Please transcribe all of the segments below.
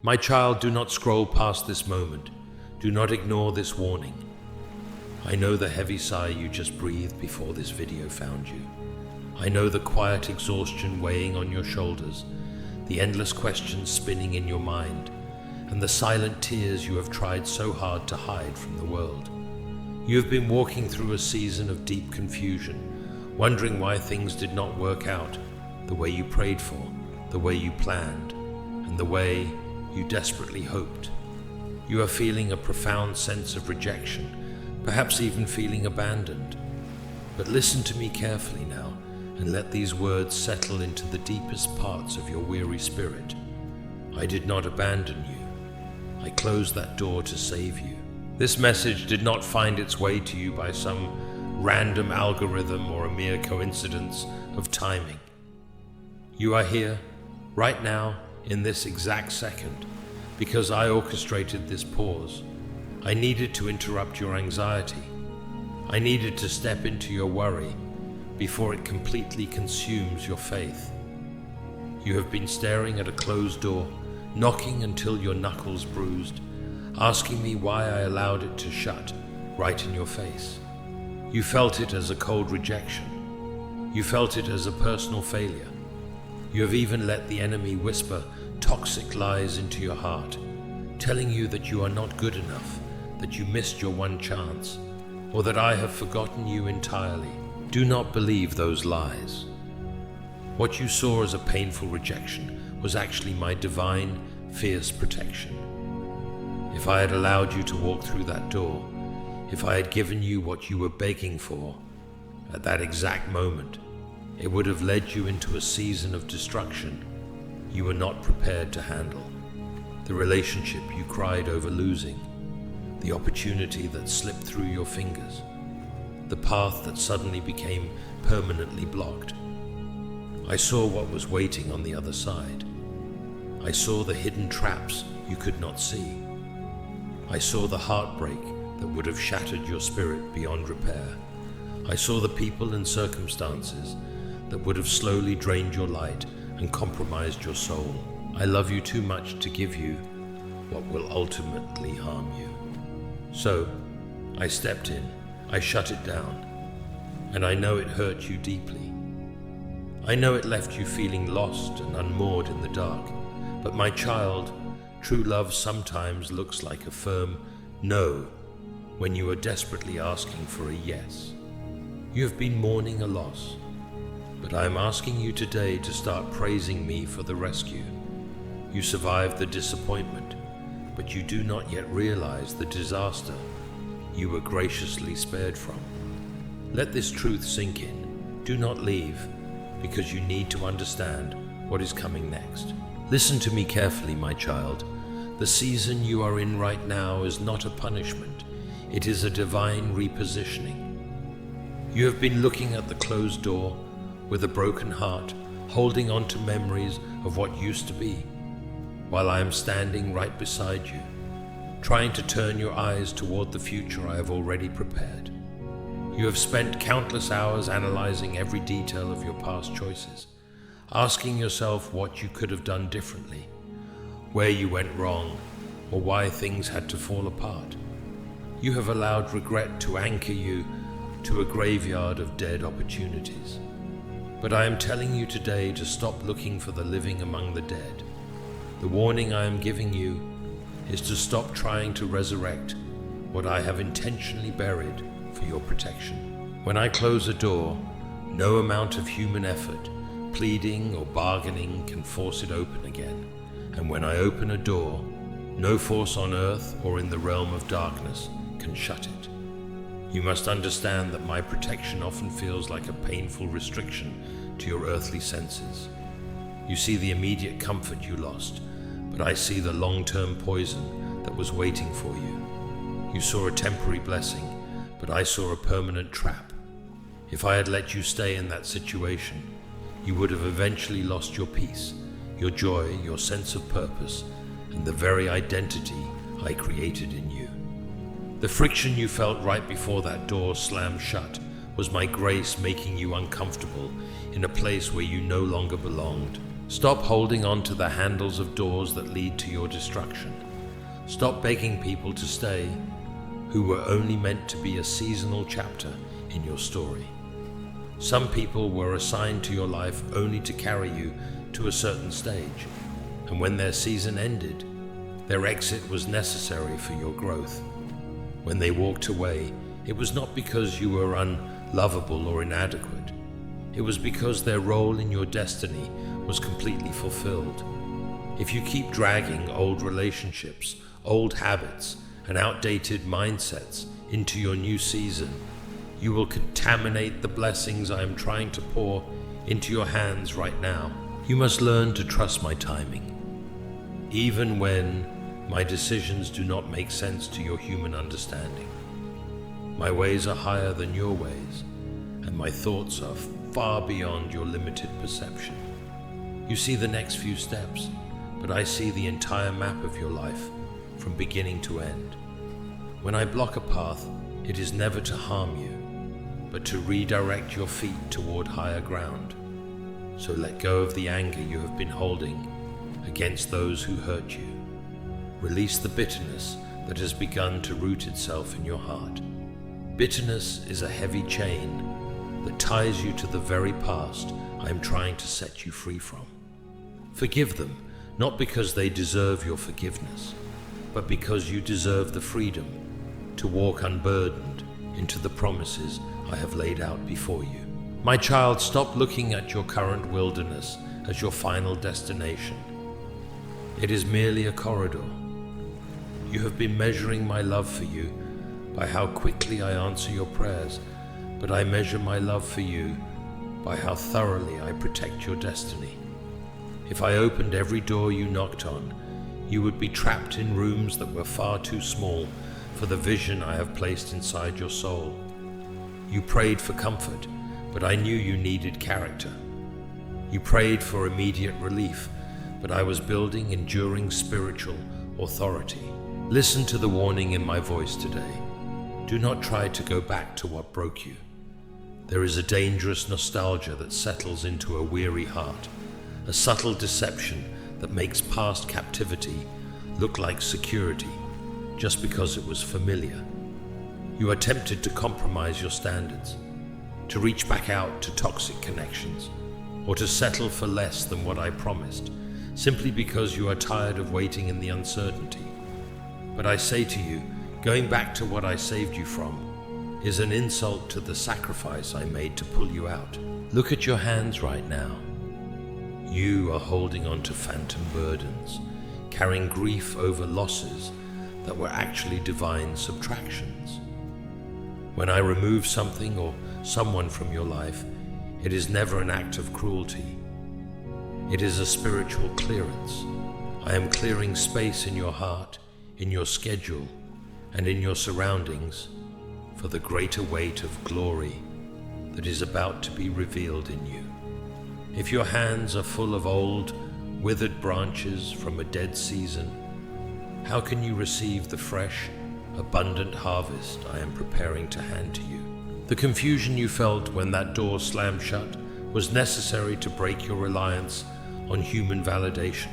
My child, do not scroll past this moment. Do not ignore this warning. I know the heavy sigh you just breathed before this video found you. I know the quiet exhaustion weighing on your shoulders, the endless questions spinning in your mind, and the silent tears you have tried so hard to hide from the world. You have been walking through a season of deep confusion, wondering why things did not work out the way you prayed for, the way you planned, and the way you desperately hoped. You are feeling a profound sense of rejection, perhaps even feeling abandoned. But listen to me carefully now, and let these words settle into the deepest parts of your weary spirit. I did not abandon you. I closed that door to save you. This message did not find its way to you by some random algorithm or a mere coincidence of timing. You are here, right now, in this exact second, because I orchestrated this pause. I needed to interrupt your anxiety. I needed to step into your worry before it completely consumes your faith. You have been staring at a closed door, knocking until your knuckles bruised, asking me why I allowed it to shut right in your face. You felt it as a cold rejection. You felt it as a personal failure. You have even let the enemy whisper toxic lies into your heart, telling you that you are not good enough, that you missed your one chance, or that I have forgotten you entirely. Do not believe those lies. What you saw as a painful rejection was actually my divine, fierce protection. If I had allowed you to walk through that door, if I had given you what you were begging for, at that exact moment, it would have led you into a season of destruction you were not prepared to handle. The relationship you cried over losing, the opportunity that slipped through your fingers, the path that suddenly became permanently blocked. I saw what was waiting on the other side. I saw the hidden traps you could not see. I saw the heartbreak that would have shattered your spirit beyond repair. I saw the people and circumstances that would have slowly drained your light and compromised your soul. I love you too much to give you what will ultimately harm you. So, I stepped in, I shut it down, and I know it hurt you deeply. I know it left you feeling lost and unmoored in the dark, but my child, true love sometimes looks like a firm no when you are desperately asking for a yes. You have been mourning a loss, but I am asking you today to start praising me for the rescue. You survived the disappointment, but you do not yet realize the disaster you were graciously spared from. Let this truth sink in. Do not leave, because you need to understand what is coming next. Listen to me carefully, my child. The season you are in right now is not a punishment. It is a divine repositioning. You have been looking at the closed door with a broken heart, holding on to memories of what used to be, while I am standing right beside you, trying to turn your eyes toward the future I have already prepared. You have spent countless hours analyzing every detail of your past choices, asking yourself what you could have done differently, where you went wrong, or why things had to fall apart. You have allowed regret to anchor you to a graveyard of dead opportunities. But I am telling you today to stop looking for the living among the dead. The warning I am giving you is to stop trying to resurrect what I have intentionally buried for your protection. When I close a door, no amount of human effort, pleading or bargaining can force it open again. And when I open a door, no force on earth or in the realm of darkness can shut it. You must understand that my protection often feels like a painful restriction to your earthly senses. You see the immediate comfort you lost, but I see the long-term poison that was waiting for you. You saw a temporary blessing, but I saw a permanent trap. If I had let you stay in that situation, you would have eventually lost your peace, your joy, your sense of purpose, and the very identity I created in you. The friction you felt right before that door slammed shut was my grace making you uncomfortable in a place where you no longer belonged. Stop holding on to the handles of doors that lead to your destruction. Stop begging people to stay who were only meant to be a seasonal chapter in your story. Some people were assigned to your life only to carry you to a certain stage, and when their season ended, their exit was necessary for your growth. When they walked away, it was not because you were unlovable or inadequate. It was because their role in your destiny was completely fulfilled. If you keep dragging old relationships, old habits, and outdated mindsets into your new season, you will contaminate the blessings I am trying to pour into your hands right now. You must learn to trust my timing. Even when my decisions do not make sense to your human understanding. My ways are higher than your ways, and my thoughts are far beyond your limited perception. You see the next few steps, but I see the entire map of your life from beginning to end. When I block a path, it is never to harm you, but to redirect your feet toward higher ground. So let go of the anger you have been holding against those who hurt you. Release the bitterness that has begun to root itself in your heart. Bitterness is a heavy chain that ties you to the very past I am trying to set you free from. Forgive them, not because they deserve your forgiveness, but because you deserve the freedom to walk unburdened into the promises I have laid out before you. My child, stop looking at your current wilderness as your final destination. It is merely a corridor. You have been measuring my love for you by how quickly I answer your prayers, but I measure my love for you by how thoroughly I protect your destiny. If I opened every door you knocked on, you would be trapped in rooms that were far too small for the vision I have placed inside your soul. You prayed for comfort, but I knew you needed character. You prayed for immediate relief, but I was building enduring spiritual authority. Listen to the warning in my voice today. Do not try to go back to what broke you. There is a dangerous nostalgia that settles into a weary heart, a subtle deception that makes past captivity look like security just because it was familiar. You are tempted to compromise your standards, to reach back out to toxic connections, or to settle for less than what I promised, simply because you are tired of waiting in the uncertainty. But I say to you, going back to what I saved you from is an insult to the sacrifice I made to pull you out. Look at your hands right now. You are holding on to phantom burdens, carrying grief over losses that were actually divine subtractions. When I remove something or someone from your life, it is never an act of cruelty. It is a spiritual clearance. I am clearing space in your heart, in your schedule, and in your surroundings for the greater weight of glory that is about to be revealed in you. If your hands are full of old, withered branches from a dead season, how can you receive the fresh, abundant harvest I am preparing to hand to you? The confusion you felt when that door slammed shut was necessary to break your reliance on human validation.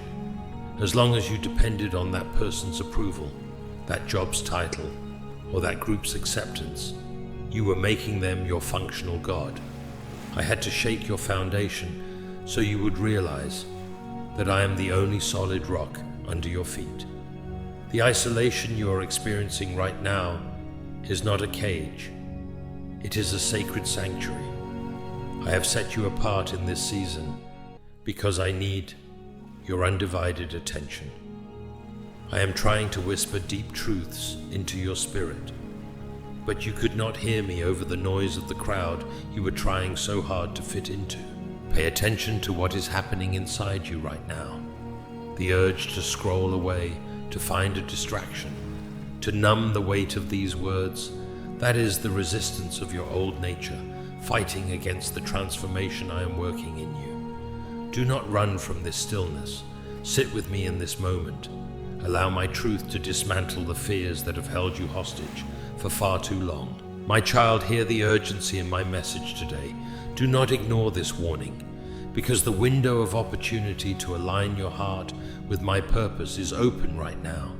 As long as you depended on that person's approval, that job's title, or that group's acceptance, you were making them your functional God. I had to shake your foundation so you would realize that I am the only solid rock under your feet. The isolation you are experiencing right now is not a cage. It is a sacred sanctuary. I have set you apart in this season because I need your undivided attention. I am trying to whisper deep truths into your spirit, but you could not hear me over the noise of the crowd you were trying so hard to fit into. Pay attention to what is happening inside you right now. The urge to scroll away, to find a distraction, to numb the weight of these words, that is the resistance of your old nature, fighting against the transformation I am working in you. Do not run from this stillness. Sit with me in this moment. Allow my truth to dismantle the fears that have held you hostage for far too long. My child, hear the urgency in my message today. Do not ignore this warning. because the window of opportunity to align your heart with my purpose is open right now.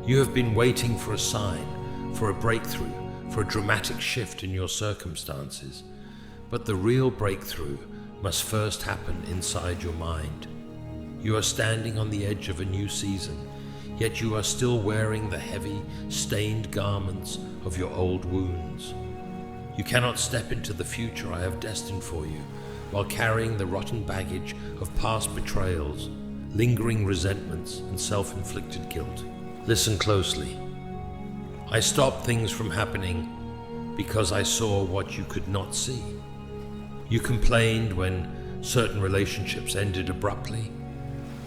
You have been waiting for a sign, for a breakthrough, for a dramatic shift in your circumstances, but the real breakthrough must first happen inside your mind. You are standing on the edge of a new season, yet you are still wearing the heavy, stained garments of your old wounds. You cannot step into the future I have destined for you while carrying the rotten baggage of past betrayals, lingering resentments, and self-inflicted guilt. Listen closely. I stopped things from happening because I saw what you could not see. You complained when certain relationships ended abruptly,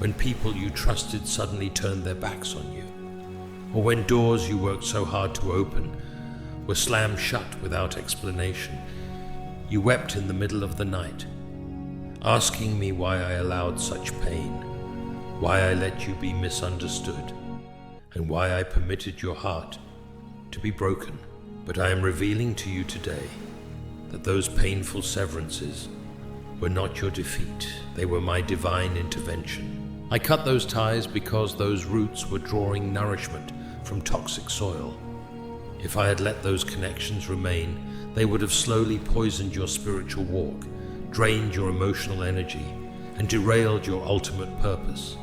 when people you trusted suddenly turned their backs on you, or when doors you worked so hard to open were slammed shut without explanation. You wept in the middle of the night, asking me why I allowed such pain, why I let you be misunderstood, and why I permitted your heart to be broken. But I am revealing to you today that those painful severances were not your defeat, they were my divine intervention. I cut those ties because those roots were drawing nourishment from toxic soil. If I had let those connections remain, they would have slowly poisoned your spiritual walk, drained your emotional energy, and derailed your ultimate purpose.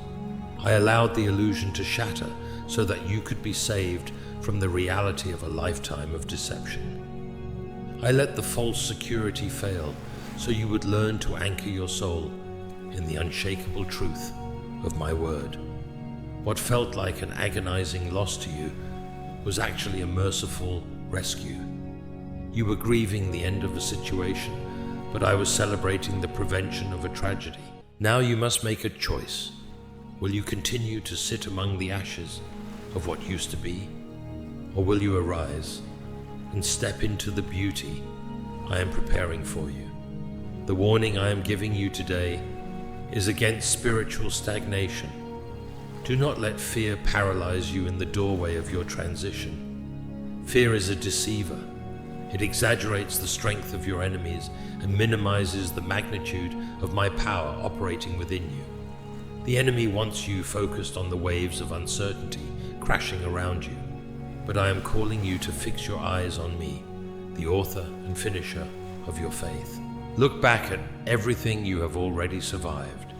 I allowed the illusion to shatter so that you could be saved from the reality of a lifetime of deception. I let the false security fail so you would learn to anchor your soul in the unshakable truth of my word. What felt like an agonizing loss to you was actually a merciful rescue. You were grieving the end of a situation, but I was celebrating the prevention of a tragedy. Now you must make a choice. Will you continue to sit among the ashes of what used to be, or will you arise and step into the beauty I am preparing for you? The warning I am giving you today is against spiritual stagnation. Do not let fear paralyze you in the doorway of your transition. Fear is a deceiver. It exaggerates the strength of your enemies and minimizes the magnitude of my power operating within you. The enemy wants you focused on the waves of uncertainty crashing around you, but I am calling you to fix your eyes on me, the author and finisher of your faith. Look back at everything you have already survived.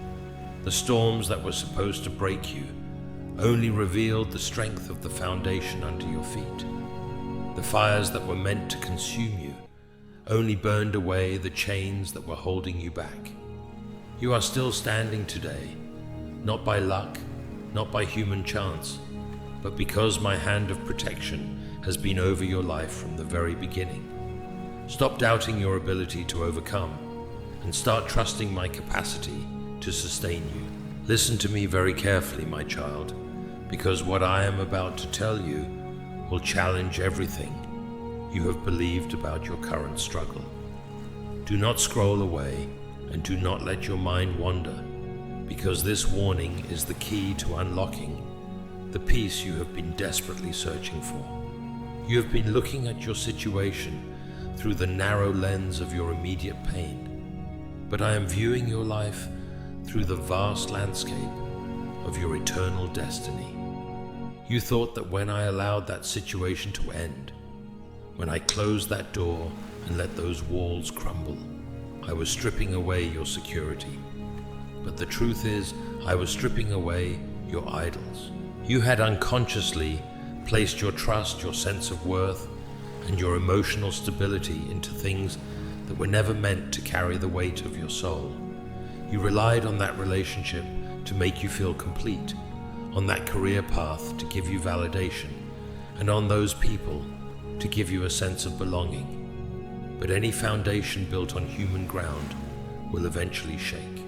The storms that were supposed to break you only revealed the strength of the foundation under your feet. The fires that were meant to consume you only burned away the chains that were holding you back. You are still standing today, not by luck, not by human chance, but because my hand of protection has been over your life from the very beginning. Stop doubting your ability to overcome and start trusting my capacity to sustain you. Listen to me very carefully, my child, because what I am about to tell you will challenge everything you have believed about your current struggle. Do not scroll away and do not let your mind wander, because this warning is the key to unlocking the peace you have been desperately searching for. You have been looking at your situation through the narrow lens of your immediate pain, but I am viewing your life through the vast landscape of your eternal destiny. You thought that when I allowed that situation to end, when I closed that door and let those walls crumble, I was stripping away your security. But the truth is, I was stripping away your idols. You had unconsciously placed your trust, your sense of worth, and your emotional stability into things that were never meant to carry the weight of your soul. You relied on that relationship to make you feel complete, on that career path to give you validation, and on those people to give you a sense of belonging. But any foundation built on human ground will eventually shake.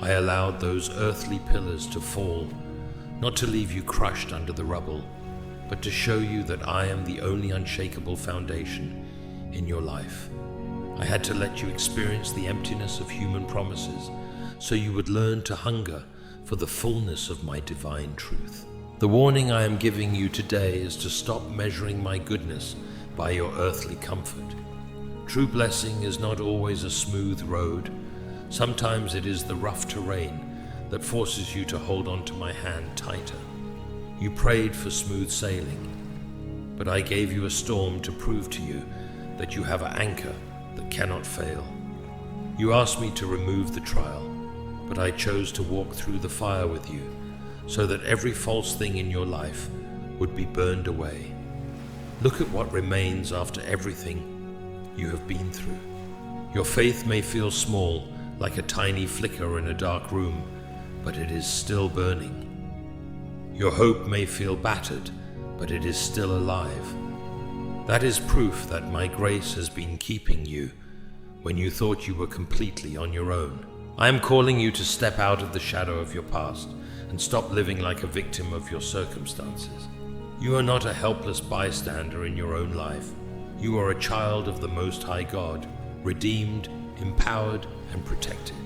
I allowed those earthly pillars to fall, not to leave you crushed under the rubble, but to show you that I am the only unshakable foundation in your life. I had to let you experience the emptiness of human promises so you would learn to hunger for the fullness of my divine truth. The warning I am giving you today is to stop measuring my goodness by your earthly comfort. True blessing is not always a smooth road, Sometimes it is the rough terrain that forces you to hold onto my hand tighter. You prayed for smooth sailing, but I gave you a storm to prove to you that you have an anchor that cannot fail. You asked me to remove the trial, but I chose to walk through the fire with you so that every false thing in your life would be burned away. Look at what remains after everything you have been through. Your faith may feel small, like a tiny flicker in a dark room, but it is still burning. Your hope may feel battered, but it is still alive. That is proof that my grace has been keeping you when you thought you were completely on your own. I am calling you to step out of the shadow of your past and stop living like a victim of your circumstances. You are not a helpless bystander in your own life. You are a child of the Most High God, redeemed, empowered, and protected.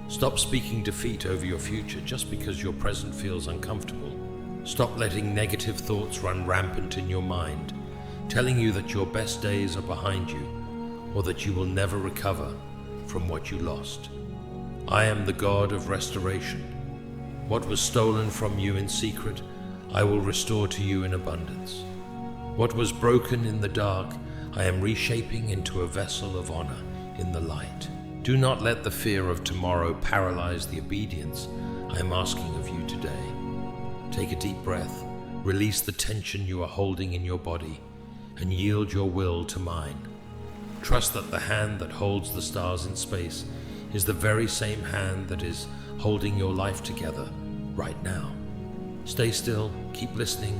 Stop speaking defeat over your future just because your present feels uncomfortable. Stop letting negative thoughts run rampant in your mind, telling you that your best days are behind you, or that you will never recover from what you lost. I am the God of restoration. What was stolen from you in secret, I will restore to you in abundance. What was broken in the dark, I am reshaping into a vessel of honor in the light. Do not let the fear of tomorrow paralyze the obedience I am asking of you today. Take a deep breath, release the tension you are holding in your body, and yield your will to mine. Trust that the hand that holds the stars in space is the very same hand that is holding your life together right now. Stay still, keep listening,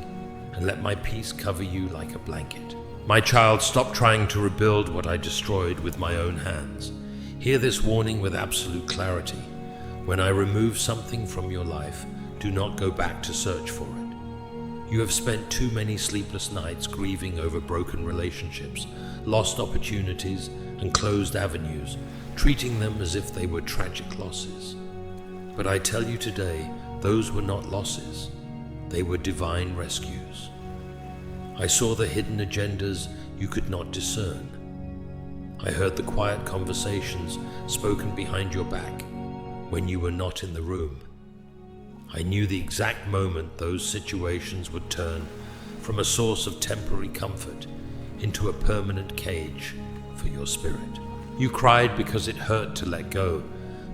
and let my peace cover you like a blanket. My child, stop trying to rebuild what I destroyed with my own hands. Hear this warning with absolute clarity. When I remove something from your life, do not go back to search for it. You have spent too many sleepless nights grieving over broken relationships, lost opportunities, and closed avenues, treating them as if they were tragic losses. But I tell you today, those were not losses. They were divine rescues. I saw the hidden agendas you could not discern. I heard the quiet conversations spoken behind your back when you were not in the room. I knew the exact moment those situations would turn from a source of temporary comfort into a permanent cage for your spirit. You cried because it hurt to let go,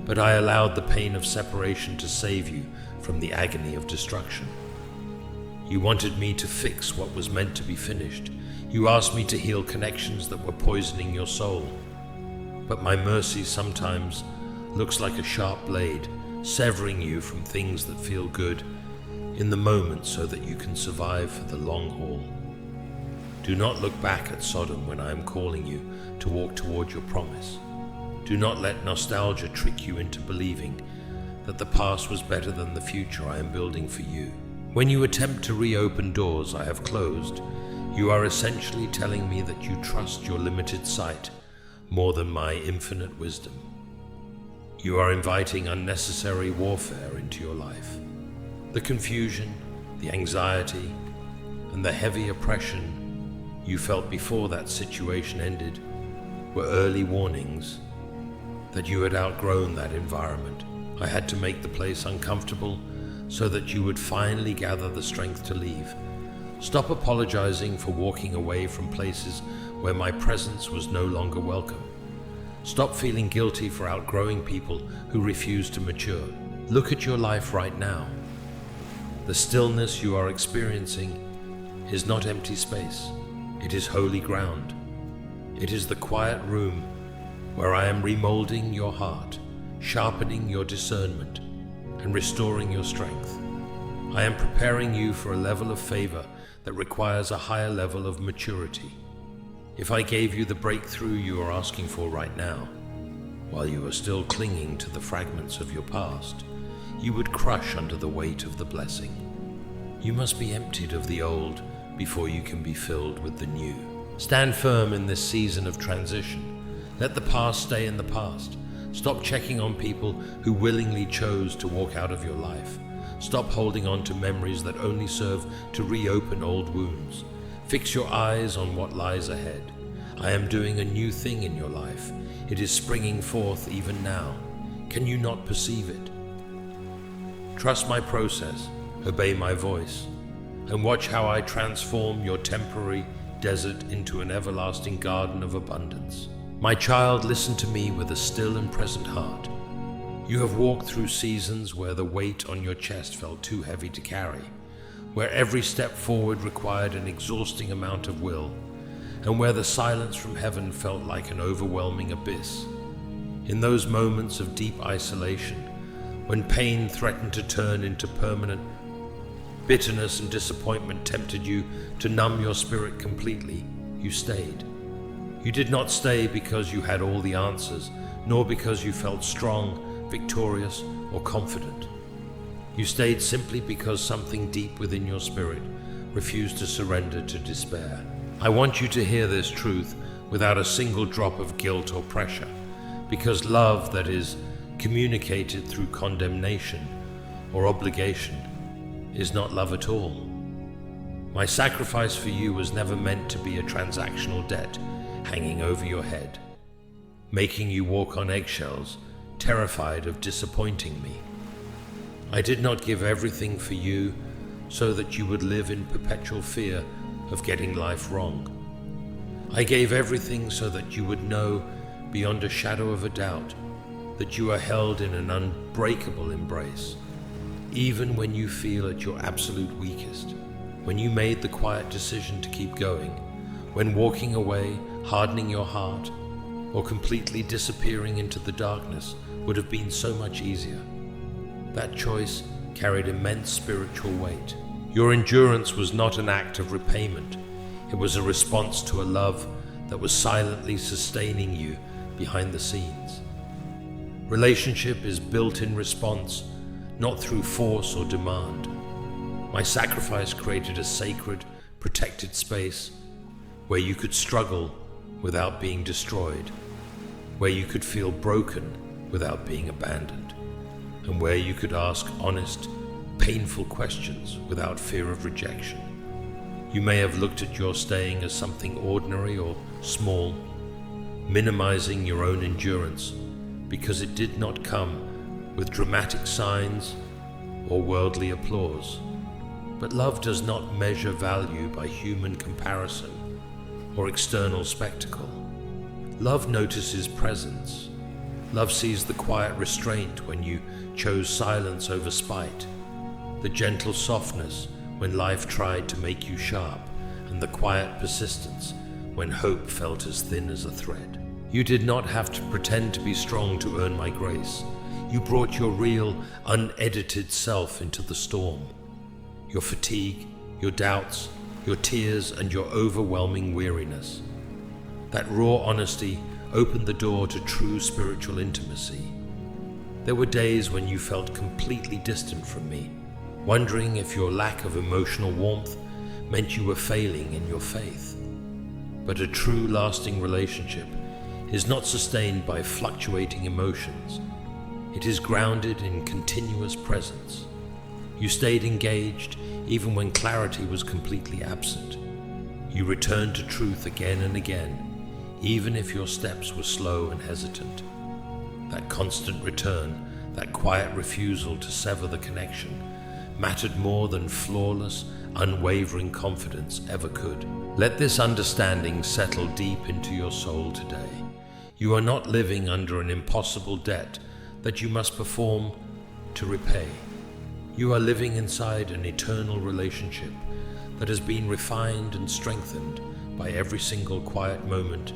but I allowed the pain of separation to save you from the agony of destruction. You wanted me to fix what was meant to be finished. You asked me to heal connections that were poisoning your soul. But my mercy sometimes looks like a sharp blade, severing you from things that feel good in the moment so that you can survive for the long haul. Do not look back at Sodom when I am calling you to walk toward your promise. Do not let nostalgia trick you into believing that the past was better than the future I am building for you. When you attempt to reopen doors I have closed, you are essentially telling me that you trust your limited sight more than my infinite wisdom. You are inviting unnecessary warfare into your life. The confusion, the anxiety, and the heavy oppression you felt before that situation ended were early warnings that you had outgrown that environment. I had to make the place uncomfortable so that you would finally gather the strength to leave. Stop apologizing for walking away from places where my presence was no longer welcome. Stop feeling guilty for outgrowing people who refuse to mature. Look at your life right now. The stillness you are experiencing is not empty space. It is holy ground. It is the quiet room where I am remolding your heart, sharpening your discernment, and restoring your strength. I am preparing you for a level of favor that requires a higher level of maturity. If I gave you the breakthrough you are asking for right now, while you are still clinging to the fragments of your past, you would crush under the weight of the blessing. You must be emptied of the old before you can be filled with the new. Stand firm in this season of transition. Let the past stay in the past. Stop checking on people who willingly chose to walk out of your life. Stop holding on to memories that only serve to reopen old wounds. Fix your eyes on what lies ahead. I am doing a new thing in your life. It is springing forth even now. Can you not perceive it? Trust my process, obey my voice, and watch how I transform your temporary desert into an everlasting garden of abundance. My child, listen to me with a still and present heart. You have walked through seasons where the weight on your chest felt too heavy to carry, where every step forward required an exhausting amount of will, and where the silence from heaven felt like an overwhelming abyss. In those moments of deep isolation, when pain threatened to turn into permanent bitterness and disappointment tempted you to numb your spirit completely, you stayed. You did not stay because you had all the answers, nor because you felt strong, victorious, or confident. You stayed simply because something deep within your spirit refused to surrender to despair. I want you to hear this truth without a single drop of guilt or pressure, because love that is communicated through condemnation or obligation is not love at all. My sacrifice for you was never meant to be a transactional debt hanging over your head, making you walk on eggshells, terrified of disappointing me. I did not give everything for you so that you would live in perpetual fear of getting life wrong. I gave everything so that you would know beyond a shadow of a doubt that you are held in an unbreakable embrace, even when you feel at your absolute weakest, when you made the quiet decision to keep going, when walking away, hardening your heart, or completely disappearing into the darkness would have been so much easier. That choice carried immense spiritual weight. Your endurance was not an act of repayment. It was a response to a love that was silently sustaining you behind the scenes. Relationship is built in response, not through force or demand. My sacrifice created a sacred, protected space where you could struggle without being destroyed, where you could feel broken without being abandoned, and where you could ask honest, painful questions without fear of rejection. You may have looked at your staying as something ordinary or small, minimizing your own endurance because it did not come with dramatic signs or worldly applause. But love does not measure value by human comparison or external spectacle. Love notices presence. Love sees the quiet restraint when you chose silence over spite, the gentle softness when life tried to make you sharp, and the quiet persistence when hope felt as thin as a thread. You did not have to pretend to be strong to earn my grace. You brought your real, unedited self into the storm. Your fatigue, your doubts, your tears, and your overwhelming weariness. That raw honesty opened the door to true spiritual intimacy. There were days when you felt completely distant from me, wondering if your lack of emotional warmth meant you were failing in your faith. But a true, lasting relationship is not sustained by fluctuating emotions. It is grounded in continuous presence. You stayed engaged even when clarity was completely absent. You returned to truth again and again, even if your steps were slow and hesitant. That constant return, that quiet refusal to sever the connection, mattered more than flawless, unwavering confidence ever could. Let this understanding settle deep into your soul today. You are not living under an impossible debt that you must perform to repay. You are living inside an eternal relationship that has been refined and strengthened by every single quiet moment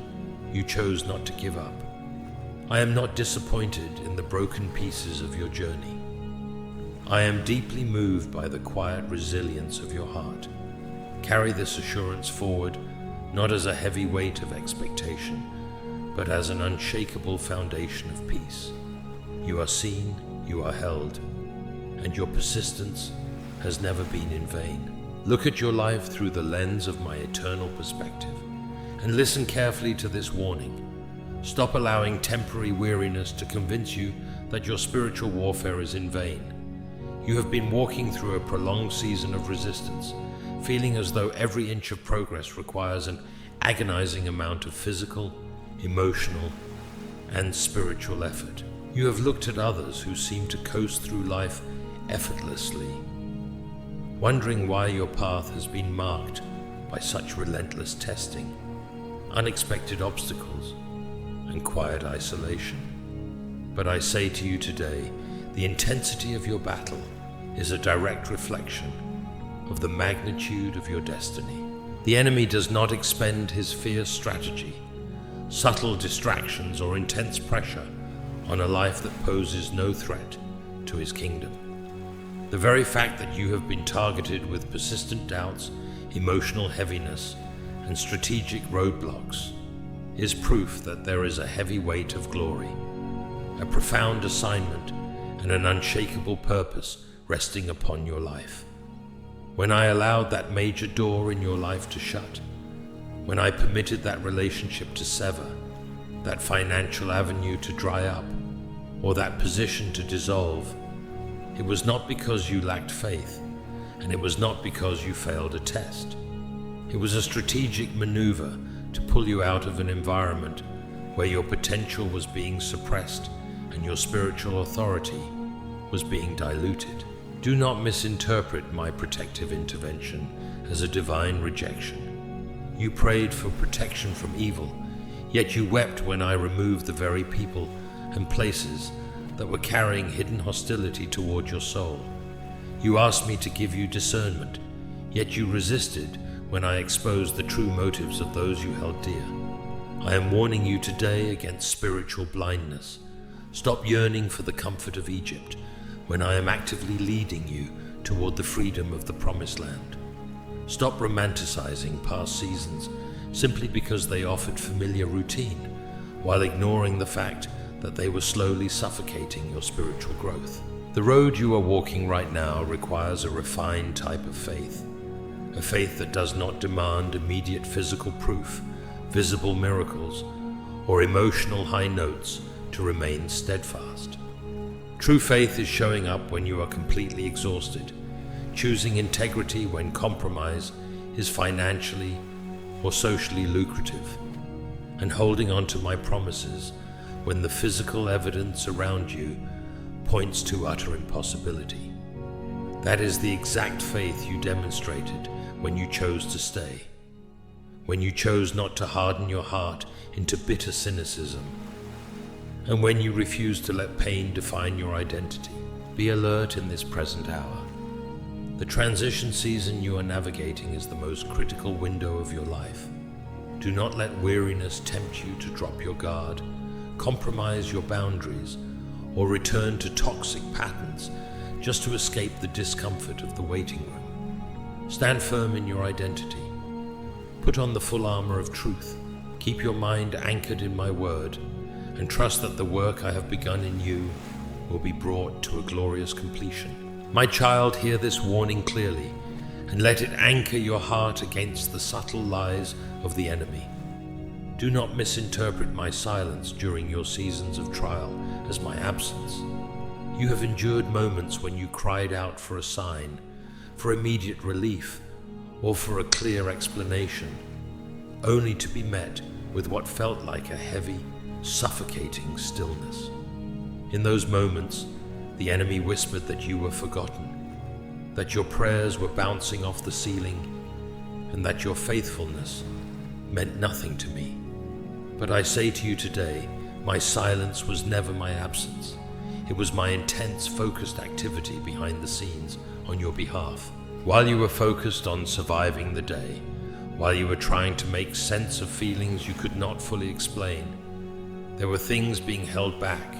you chose not to give up. I am not disappointed in the broken pieces of your journey. I am deeply moved by the quiet resilience of your heart. Carry this assurance forward, not as a heavy weight of expectation, but as an unshakable foundation of peace. You are seen, you are held, and your persistence has never been in vain. Look at your life through the lens of my eternal perspective, and listen carefully to this warning. Stop allowing temporary weariness to convince you that your spiritual warfare is in vain. You have been walking through a prolonged season of resistance, feeling as though every inch of progress requires an agonizing amount of physical, emotional, and spiritual effort. You have looked at others who seem to coast through life effortlessly, wondering why your path has been marked by such relentless testing, unexpected obstacles, and quiet isolation. But I say to you today, the intensity of your battle is a direct reflection of the magnitude of your destiny. The enemy does not expend his fierce strategy, subtle distractions, or intense pressure on a life that poses no threat to his kingdom. The very fact that you have been targeted with persistent doubts, emotional heaviness, and strategic roadblocks is proof that there is a heavy weight of glory, a profound assignment, and an unshakable purpose resting upon your life. When I allowed that major door in your life to shut, when I permitted that relationship to sever, that financial avenue to dry up, or that position to dissolve, it was not because you lacked faith, and it was not because you failed a test. It was a strategic maneuver to pull you out of an environment where your potential was being suppressed and your spiritual authority was being diluted. Do not misinterpret my protective intervention as a divine rejection. You prayed for protection from evil, yet you wept when I removed the very people and places that were carrying hidden hostility toward your soul. You asked me to give you discernment, yet you resisted when I exposed the true motives of those you held dear. I am warning you today against spiritual blindness. Stop yearning for the comfort of Egypt when I am actively leading you toward the freedom of the Promised Land. Stop romanticizing past seasons simply because they offered familiar routine, while ignoring the fact that they were slowly suffocating your spiritual growth. The road you are walking right now requires a refined type of faith, a faith that does not demand immediate physical proof, visible miracles, or emotional high notes to remain steadfast. True faith is showing up when you are completely exhausted, choosing integrity when compromise is financially or socially lucrative, and holding on to my promises when the physical evidence around you points to utter impossibility. That is the exact faith you demonstrated when you chose to stay, when you chose not to harden your heart into bitter cynicism, and when you refused to let pain define your identity. Be alert in this present hour. The transition season you are navigating is the most critical window of your life. Do not let weariness tempt you to drop your guard, compromise your boundaries, or return to toxic patterns just to escape the discomfort of the waiting room. Stand firm in your identity. Put on the full armor of truth. Keep your mind anchored in my word, and trust that the work I have begun in you will be brought to a glorious completion. My child, hear this warning clearly, and let it anchor your heart against the subtle lies of the enemy. Do not misinterpret my silence during your seasons of trial as my absence. You have endured moments when you cried out for a sign, for immediate relief, or for a clear explanation, only to be met with what felt like a heavy, suffocating stillness. In those moments, the enemy whispered that you were forgotten, that your prayers were bouncing off the ceiling, and that your faithfulness meant nothing to me. But I say to you today, my silence was never my absence. It was my intense, focused activity behind the scenes on your behalf. While you were focused on surviving the day, while you were trying to make sense of feelings you could not fully explain, there were things being held back,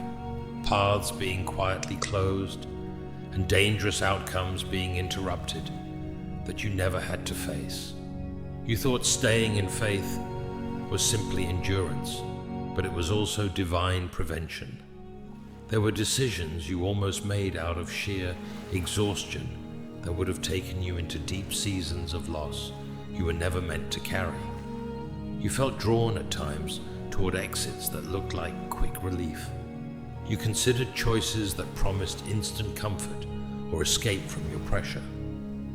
paths being quietly closed, and dangerous outcomes being interrupted that you never had to face. You thought staying in faith was simply endurance, but it was also divine prevention. There were decisions you almost made out of sheer exhaustion that would have taken you into deep seasons of loss you were never meant to carry. You felt drawn at times toward exits that looked like quick relief. You considered choices that promised instant comfort or escape from your pressure,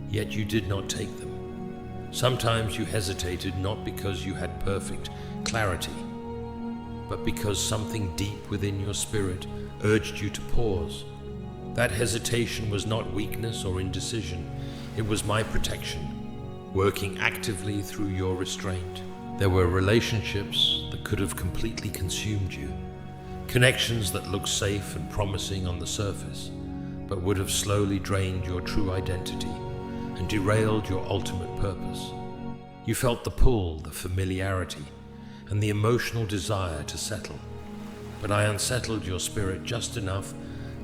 yet you did not take them. Sometimes you hesitated not because you had perfect clarity, but because something deep within your spirit urged you to pause. That hesitation was not weakness or indecision, it was my protection, working actively through your restraint. There were relationships that could have completely consumed you, connections that looked safe and promising on the surface, but would have slowly drained your true identity and derailed your ultimate purpose. You felt the pull, the familiarity, and the emotional desire to settle, but I unsettled your spirit just enough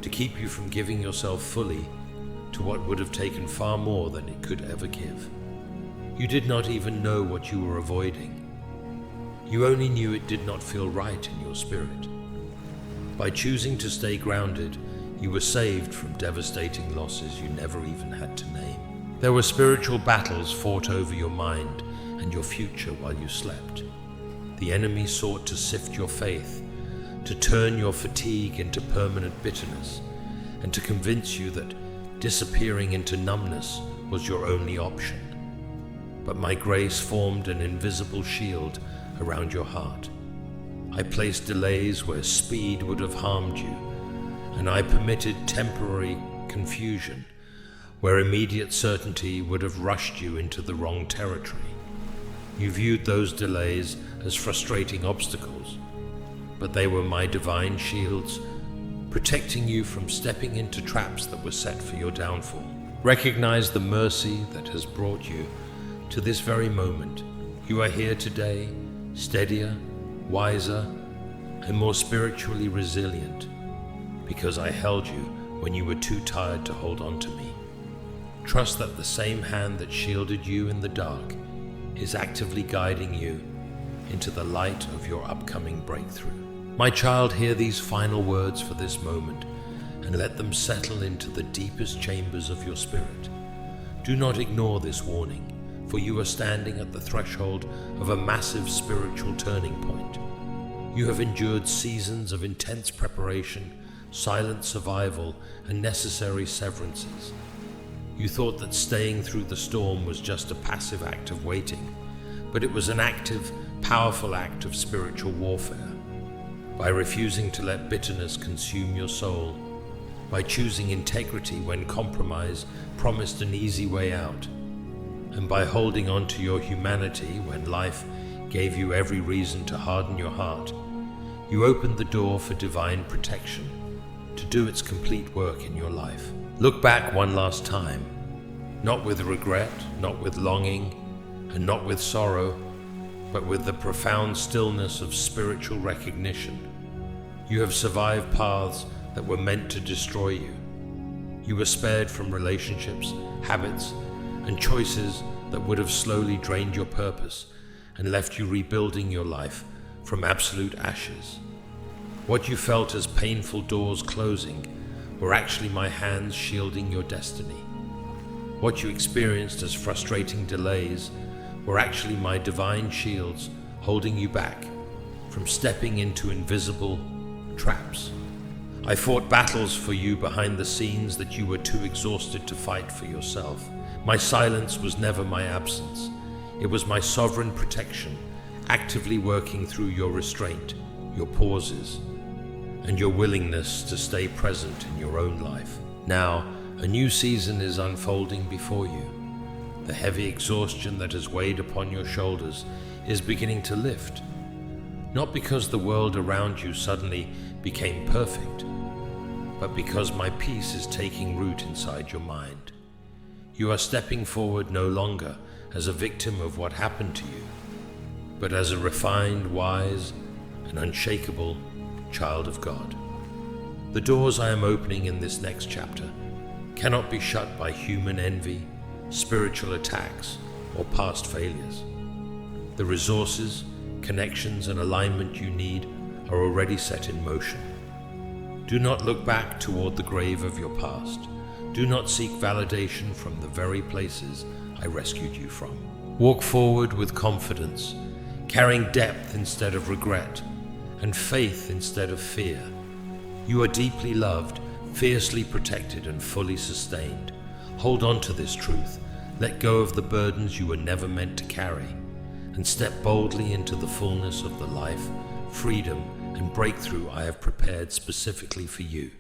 to keep you from giving yourself fully to what would have taken far more than it could ever give. You did not even know what you were avoiding. You only knew it did not feel right in your spirit. By choosing to stay grounded, you were saved from devastating losses you never even had to name. There were spiritual battles fought over your mind and your future while you slept. The enemy sought to sift your faith, to turn your fatigue into permanent bitterness, and to convince you that disappearing into numbness was your only option. But my grace formed an invisible shield around your heart. I placed delays where speed would have harmed you, and I permitted temporary confusion where immediate certainty would have rushed you into the wrong territory. You viewed those delays as frustrating obstacles, but they were my divine shields, protecting you from stepping into traps that were set for your downfall. Recognize the mercy that has brought you to this very moment. You are here today, steadier, wiser, and more spiritually resilient, because I held you when you were too tired to hold on to me. Trust that the same hand that shielded you in the dark is actively guiding you into the light of your upcoming breakthrough. My child, hear these final words for this moment and let them settle into the deepest chambers of your spirit. Do not ignore this warning, for you are standing at the threshold of a massive spiritual turning point. You have endured seasons of intense preparation, silent survival, and necessary severances. You thought that staying through the storm was just a passive act of waiting, but it was an active, powerful act of spiritual warfare. By refusing to let bitterness consume your soul, by choosing integrity when compromise promised an easy way out, and by holding on to your humanity when life gave you every reason to harden your heart, you opened the door for divine protection to do its complete work in your life. Look back one last time, not with regret, not with longing, and not with sorrow, but with the profound stillness of spiritual recognition. You have survived paths that were meant to destroy you. You were spared from relationships, habits, and choices that would have slowly drained your purpose and left you rebuilding your life from absolute ashes. What you felt as painful doors closing were actually my hands shielding your destiny. What you experienced as frustrating delays were actually my divine shields holding you back from stepping into invisible traps. I fought battles for you behind the scenes that you were too exhausted to fight for yourself. My silence was never my absence. It was my sovereign protection, actively working through your restraint, your pauses, and your willingness to stay present in your own life. Now, a new season is unfolding before you. The heavy exhaustion that has weighed upon your shoulders is beginning to lift, not because the world around you suddenly became perfect, but because my peace is taking root inside your mind. You are stepping forward no longer as a victim of what happened to you, but as a refined, wise, and unshakable child of God. The doors I am opening in this next chapter cannot be shut by human envy, spiritual attacks, or past failures. The resources, connections, and alignment you need are already set in motion. Do not look back toward the grave of your past. Do not seek validation from the very places I rescued you from. Walk forward with confidence, carrying depth instead of regret, and faith instead of fear. You are deeply loved, fiercely protected, and fully sustained. Hold on to this truth. Let go of the burdens you were never meant to carry, and step boldly into the fullness of the life, freedom, and breakthrough I have prepared specifically for you.